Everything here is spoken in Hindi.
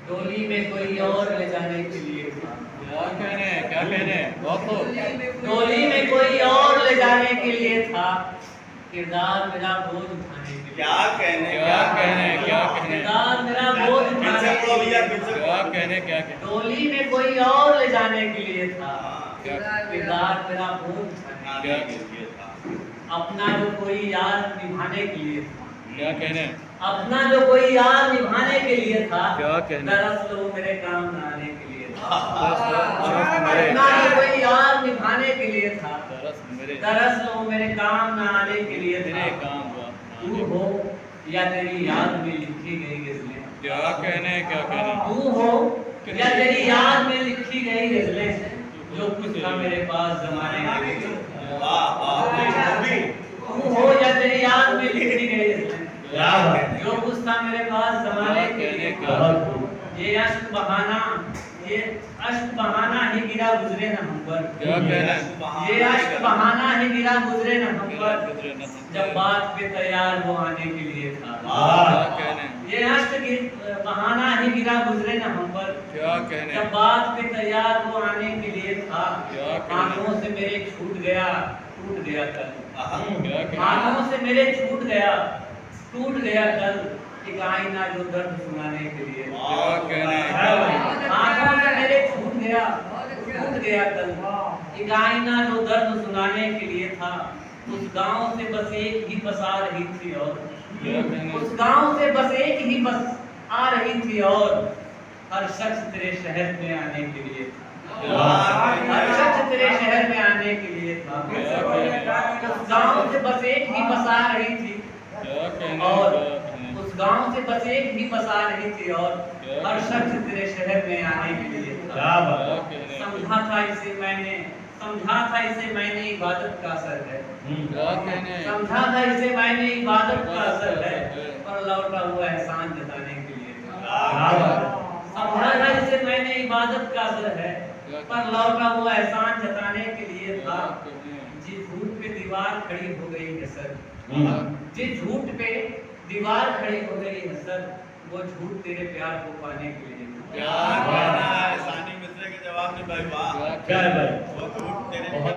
डोली में कोई और ले जाने के लिए था। क्या कहने डोली में कोई और ले जाने के लिए था, किरदार मेरा बोझ उठाने के लिए। क्या कहने किरदार मेरा बोझ उठाने के लिए। क्या डोली में कोई और ले जाने के लिए था, किरदार मेरा बोझ उठाने के लिए था। अपना जो कोई यार निभाने के लिए था। क्या कहने अपना जो कोई यार निभाने के लिए था, क्या कहने दरअसल वो मेरे काम न आने के लिए था। मेरे अपना जो कोई यार निभाने के लिए था, मेरे दरअसल वो मेरे काम न आने के लिए था। काम तू हो या तेरी याद में लिखी गई गजलें। क्या कहने तू हो या तेरी याद में लिखी गई गजलें, जो कुछ था मेरे पास जमाने के लिए। तू हो या तेरी याद में लिखी गई गजलें, जो कुछ था मेरे पास जमाने के लिए। ये अश्क बहाना ही गिरा गुजरे न हम पर। ये अश्क बहाना ही गिरा गुजरे न हम पर, जब बात पे तैयार वो आने के लिए था। ये अश्क बहाना ही गिरा गुजरे न हम पर, जब बात पे तैयार वो आने के लिए था। आंखों से मेरे छूट गया टूट गया कल। आंखों से मेरे छूट गया टूट गया कल, एक आईना जो दर्द सुनाने के लिए। आंखों से मेरे छूट गया कल, एक आईना जो दर्द सुनाने के लिए था। उस गांव से बस एक ही बस आ रही थी, और उस गांव से बस एक ही बस आ रही थी, और हर शख्स तेरे शहर में आने के लिए था। हर शख्स तेरे शहर में आने के लिए था। उस गांव से बस एक ही बस आ रही थी, और उस गांव से बस एक ही बस आ रही थी, और हर शख्स तेरे शहर में आने के लिए था। समझा था इसे मैंने इबादत का असर है। समझा था इसे मैंने इबादत का असर है, पर लौटा हुआ एहसान जताने के लिए था। समझा था इसे मैंने इबादत का असर है, पर लौटा हुआ एहसान जताने के लिए था। जिस झूठ पे दीवार खड़ी हो गई है सर, जिस झूठ पे दीवार खड़ी हो गई है सर, वो झूठ तेरे प्यार को पाने के लिए था। क्या कहना है सानी मिश्रा के जवाब में भाई वाह। क्या है भाई? वो झूठ तेरे